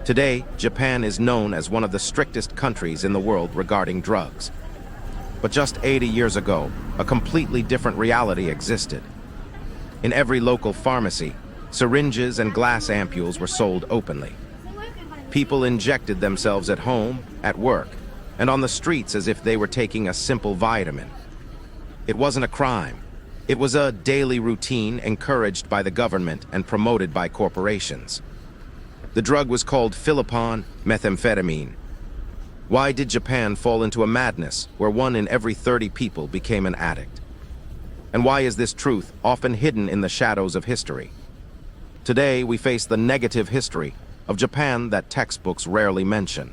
Today, Japan is known as one of the strictest countries in the world regarding drugs. But just 80 years ago, a completely different reality existed. In every local pharmacy, syringes and glass ampules were sold openly. People injected themselves at home, at work, and on the streets as if they were taking a simple vitamin. It wasn't a crime. It was a daily routine encouraged by the government and promoted by corporations. The drug was called Philopon, methamphetamine. Why did Japan fall into a madness where 1 in every 30 people became an addict? And why is this truth often hidden in the shadows of history? Today, we face the negative history of Japan that textbooks rarely mention.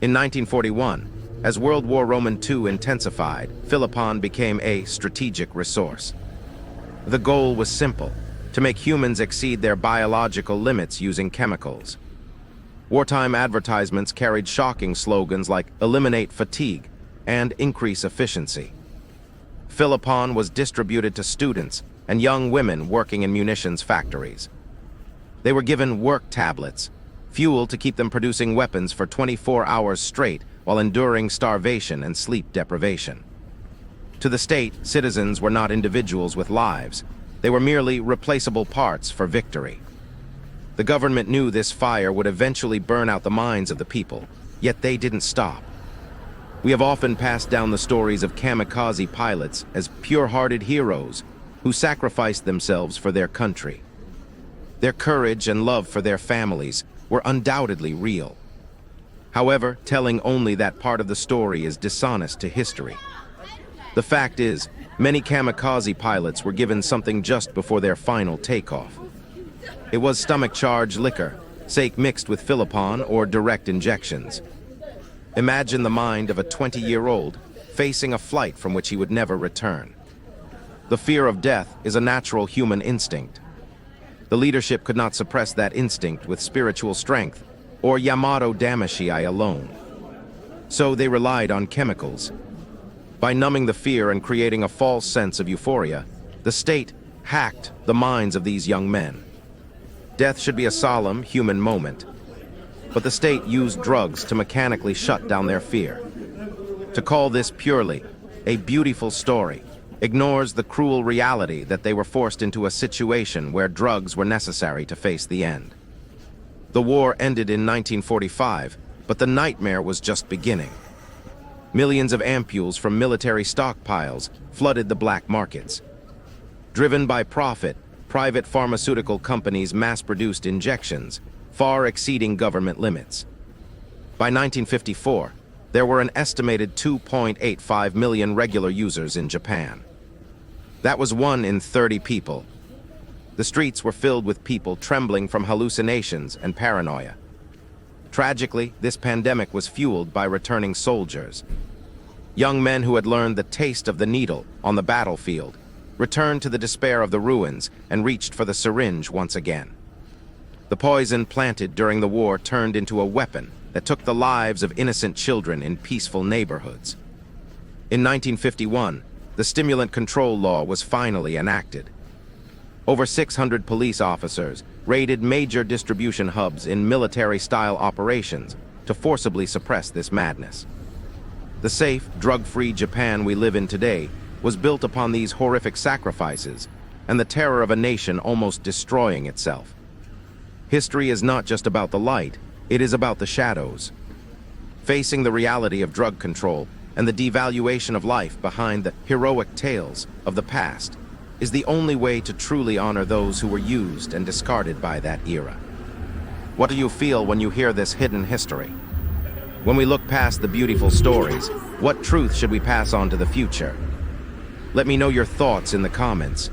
In 1941, as World War II intensified, Philopon became a strategic resource. The goal was simple: to make humans exceed their biological limits using chemicals. Wartime advertisements carried shocking slogans like "Eliminate fatigue" and "Increase efficiency." Philopon was distributed to students and young women working in munitions factories. They were given work tablets, fuel to keep them producing weapons for 24 hours straight while enduring starvation and sleep deprivation. To the state, citizens were not individuals with lives. They were merely replaceable parts for victory. The government knew this fire would eventually burn out the minds of the people, yet they didn't stop. We have often passed down the stories of kamikaze pilots as pure-hearted heroes who sacrificed themselves for their country. Their courage and love for their families were undoubtedly real. However, telling only that part of the story is dishonest to history. The fact is, many kamikaze pilots were given something just before their final takeoff. It was stomach-charged liquor, sake mixed with Philopon or direct injections. Imagine the mind of a 20-year-old facing a flight from which he would never return. The fear of death is a natural human instinct. The leadership could not suppress that instinct with spiritual strength or Yamato Damashii alone. So they relied on chemicals. By numbing the fear and creating a false sense of euphoria, the state hacked the minds of these young men. Death should be a solemn, human moment. But the state used drugs to mechanically shut down their fear. To call this purely a beautiful story ignores the cruel reality that they were forced into a situation where drugs were necessary to face the end. The war ended in 1945, but the nightmare was just beginning. Millions of ampules from military stockpiles flooded the black markets. Driven by profit, private pharmaceutical companies mass-produced injections, far exceeding government limits. By 1954, there were an estimated 2.85 million regular users in Japan. That was 1 in 30 people. The streets were filled with people trembling from hallucinations and paranoia. Tragically, this pandemic was fueled by returning soldiers. Young men who had learned the taste of the needle on the battlefield returned to the despair of the ruins and reached for the syringe once again. The poison planted during the war turned into a weapon that took the lives of innocent children in peaceful neighborhoods. In 1951, the stimulant control law was finally enacted. Over 600 police officers raided major distribution hubs in military-style operations to forcibly suppress this madness. The safe, drug-free Japan we live in today was built upon these horrific sacrifices and the terror of a nation almost destroying itself. History is not just about the light, it is about the shadows. Facing the reality of drug control and the devaluation of life behind the heroic tales of the past is the only way to truly honor those who were used and discarded by that era. What do you feel when you hear this hidden history? When we look past the beautiful stories, what truth should we pass on to the future? Let me know your thoughts in the comments.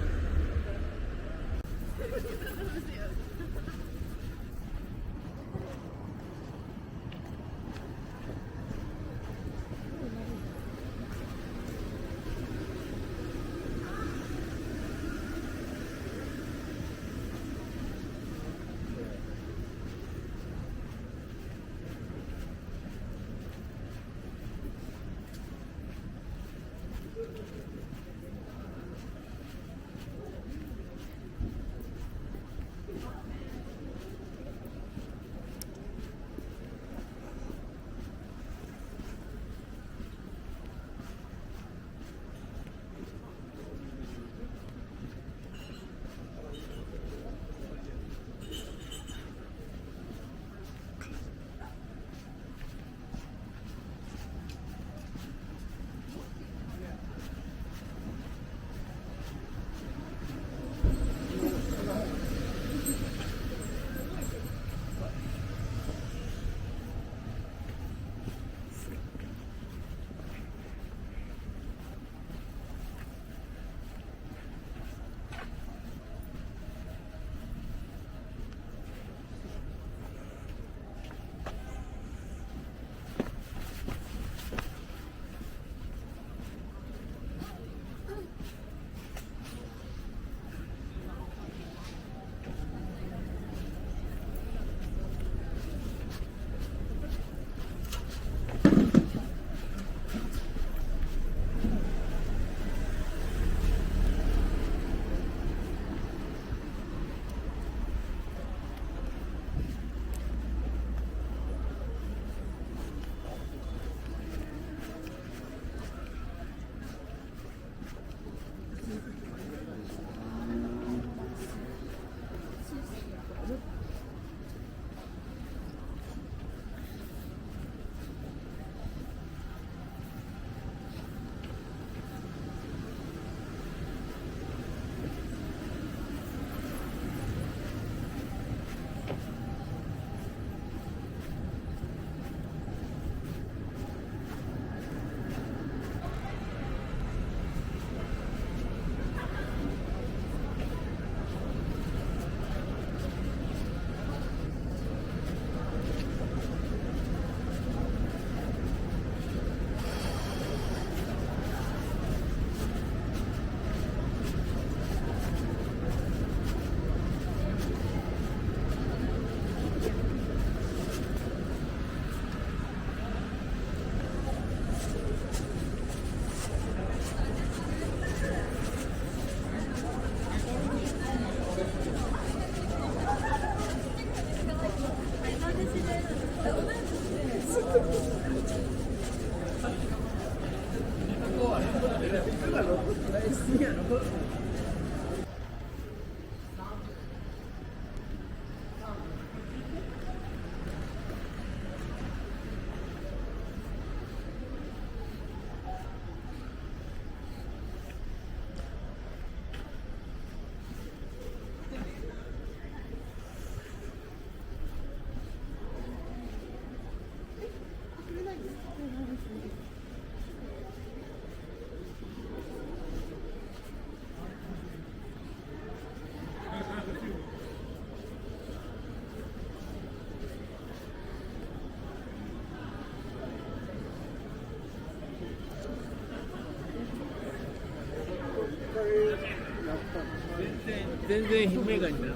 全然悲鳴がいいんだよ。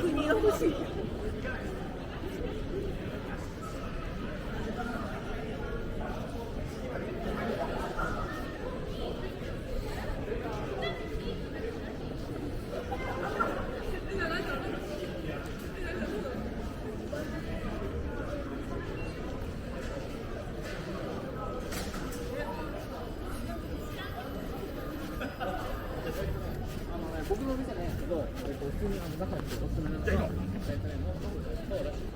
国が欲しい。僕の店ね、けど、普通にだからおすすめのそうらしい。